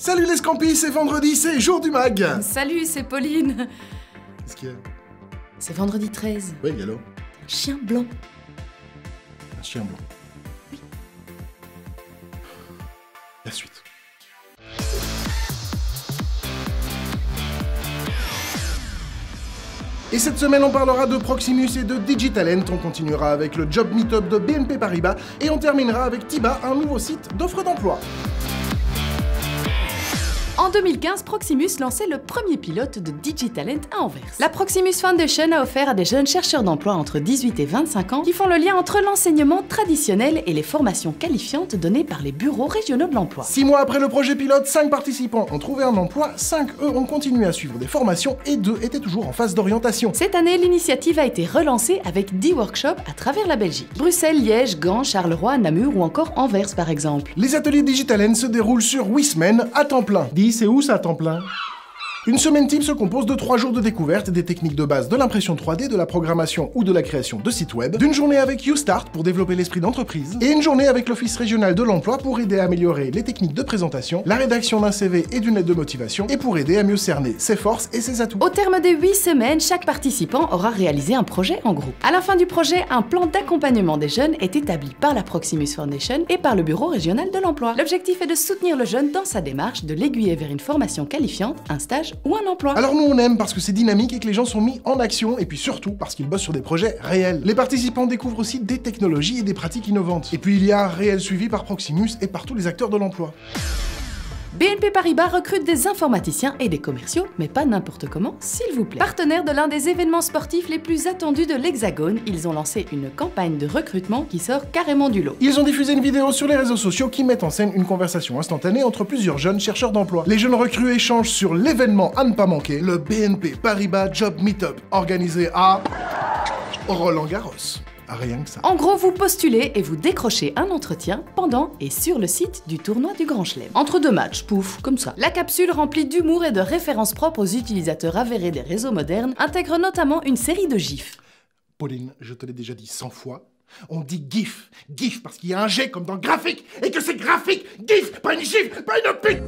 Salut les scampis, c'est vendredi, c'est jour du mag. Salut, c'est Pauline. Qu'est-ce qu'il y a? C'est vendredi 13. Oui, alors? Un chien blanc. Un chien blanc. Oui. La suite. Et cette semaine, on parlera de Proximus et de Digitalent, on continuera avec le Job Meetup de BNP Paribas, et on terminera avec Tiba, un nouveau site d'offres d'emploi. En 2015, Proximus lançait le premier pilote de Digitalent à Anvers. La Proximus Foundation a offert à des jeunes chercheurs d'emploi entre 18 et 25 ans qui font le lien entre l'enseignement traditionnel et les formations qualifiantes données par les bureaux régionaux de l'emploi. 6 mois après le projet pilote, 5 participants ont trouvé un emploi, 5 eux ont continué à suivre des formations et 2 étaient toujours en phase d'orientation. Cette année, l'initiative a été relancée avec 10 workshops à travers la Belgique. Bruxelles, Liège, Gand, Charleroi, Namur ou encore Anvers par exemple. Les ateliers Digitalent se déroulent sur 8 semaines à temps plein. C'est où ça à temps plein? Une semaine type se compose de 3 jours de découverte des techniques de base de l'impression 3D, de la programmation ou de la création de sites web, d'une journée avec YouStart pour développer l'esprit d'entreprise, et une journée avec l'Office régional de l'emploi pour aider à améliorer les techniques de présentation, la rédaction d'un CV et d'une lettre de motivation, et pour aider à mieux cerner ses forces et ses atouts. Au terme des 8 semaines, chaque participant aura réalisé un projet en groupe. À la fin du projet, un plan d'accompagnement des jeunes est établi par la Proximus Foundation et par le Bureau régional de l'emploi. L'objectif est de soutenir le jeune dans sa démarche, de l'aiguiller vers une formation qualifiante, un stage ou un emploi. Alors nous on aime parce que c'est dynamique et que les gens sont mis en action, et puis surtout parce qu'ils bossent sur des projets réels. Les participants découvrent aussi des technologies et des pratiques innovantes. Et puis il y a un réel suivi par Proximus et par tous les acteurs de l'emploi. BNP Paribas recrute des informaticiens et des commerciaux, mais pas n'importe comment, s'il vous plaît. Partenaire de l'un des événements sportifs les plus attendus de l'Hexagone, ils ont lancé une campagne de recrutement qui sort carrément du lot. Ils ont diffusé une vidéo sur les réseaux sociaux qui met en scène une conversation instantanée entre plusieurs jeunes chercheurs d'emploi. Les jeunes recrues échangent sur l'événement à ne pas manquer, le BNP Paribas Job Meetup, organisé à Roland-Garros. Rien que ça. En gros, vous postulez et vous décrochez un entretien pendant et sur le site du tournoi du Grand Chelem. Entre deux matchs, pouf, comme ça. La capsule remplie d'humour et de références propres aux utilisateurs avérés des réseaux modernes intègre notamment une série de gifs. Pauline, je te l'ai déjà dit 100 fois, on dit GIF. GIF parce qu'il y a un G comme dans graphique, et que c'est graphique. GIF, pas une gif, pas une pute.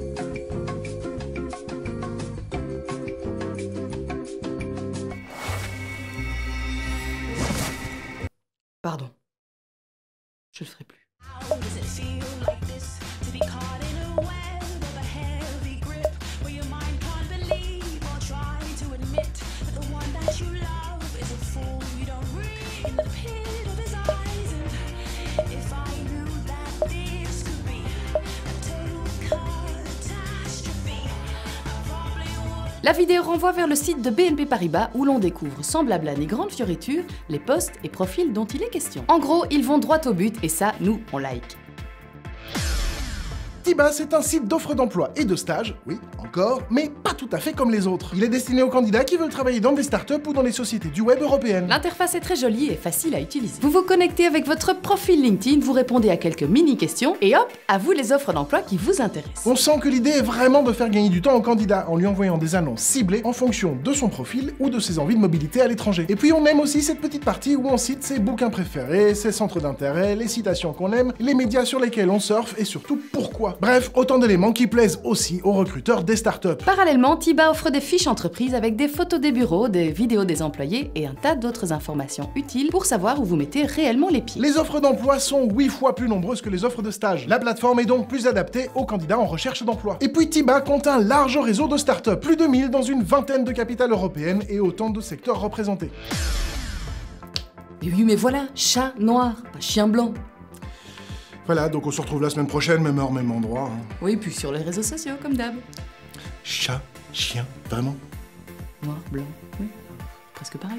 Pardon. Je le ferai plus. La vidéo renvoie vers le site de BNP Paribas où l'on découvre, sans blabla ni grande fioriture, les postes et profils dont il est question. En gros, ils vont droit au but et ça, nous, on like. Tiba, c'est un site d'offres d'emploi et de stages, oui, encore, mais pas tout à fait comme les autres. Il est destiné aux candidats qui veulent travailler dans des startups ou dans les sociétés du web européennes. L'interface est très jolie et facile à utiliser. Vous vous connectez avec votre profil LinkedIn, vous répondez à quelques mini-questions et hop, à vous les offres d'emploi qui vous intéressent. On sent que l'idée est vraiment de faire gagner du temps au candidat en lui envoyant des annonces ciblées en fonction de son profil ou de ses envies de mobilité à l'étranger. Et puis on aime aussi cette petite partie où on cite ses bouquins préférés, ses centres d'intérêt, les citations qu'on aime, les médias sur lesquels on surfe et surtout pourquoi. Bref, autant d'éléments qui plaisent aussi aux recruteurs des startups. Parallèlement, Tiba offre des fiches entreprises avec des photos des bureaux, des vidéos des employés et un tas d'autres informations utiles pour savoir où vous mettez réellement les pieds. Les offres d'emploi sont 8 fois plus nombreuses que les offres de stage. La plateforme est donc plus adaptée aux candidats en recherche d'emploi. Et puis Tiba compte un large réseau de startups, plus de 1000 dans une vingtaine de capitales européennes et autant de secteurs représentés. Oui, mais voilà, chat noir, pas chien blanc. Voilà, donc on se retrouve la semaine prochaine, même heure, même endroit. Oui, puis sur les réseaux sociaux, comme d'hab. Chat, chien, vraiment? Noir, blanc, oui, presque pareil.